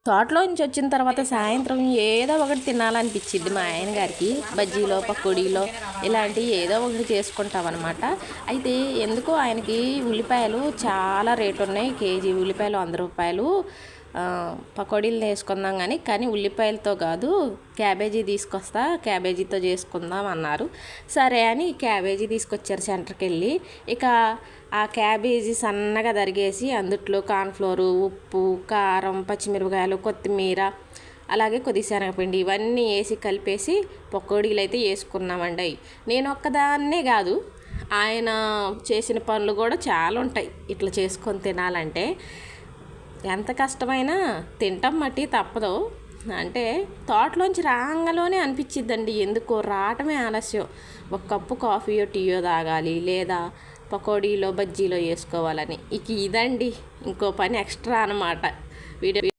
తోటలోంచి వచ్చిన తర్వాత సాయంత్రం ఏదో ఒకటి తినాలనిపించింది మా ఆయన గారికి. బజ్జీలో పకోడీలో ఇలాంటివి ఏదో ఒకటి చేసుకుంటాం అనమాట. అయితే ఎందుకో ఆయనకి ఉల్లిపాయలు చాలా రేటు ఉన్నాయి. కేజీ ఉల్లిపాయలు 100 రూపాయలు. పకోడీలు వేసుకుందాం కానీ ఉల్లిపాయలతో కాదు, క్యాబేజీ తీసుకొస్తా, క్యాబేజీతో చేసుకుందాం అన్నారు. సరే అని క్యాబేజీ తీసుకొచ్చారు సెంటర్కి వెళ్ళి. ఇక ఆ క్యాబేజీ సన్నగా తరిగేసి అందుట్లో కార్న్ఫ్లోరు, ఉప్పు, కారం, పచ్చిమిరపకాయలు, కొత్తిమీర, అలాగే కొద్ది శనగపిండి ఇవన్నీ వేసి కలిపేసి పకోడీలు అయితే వేసుకున్నామండి. నేను ఒక్కదాన్నే కాదు, ఆయన చేసిన పనులు కూడా చాలా ఉంటాయి ఇట్లా చేసుకొని తినాలంటే. ఎంత కష్టమైనా తింటాం మట్టి తప్పదు. అంటే తోటలోంచి రాగానే అనిపించిద్దండి, ఎందుకో రావటమే ఆలస్యం. ఒక కప్పు కాఫీయో టీయో తాగాలి, లేదా పకోడీలో బజ్జీలో వేసుకోవాలని. ఇదండి ఇంకో పని ఎక్స్ట్రా అన్నమాట. వీడియో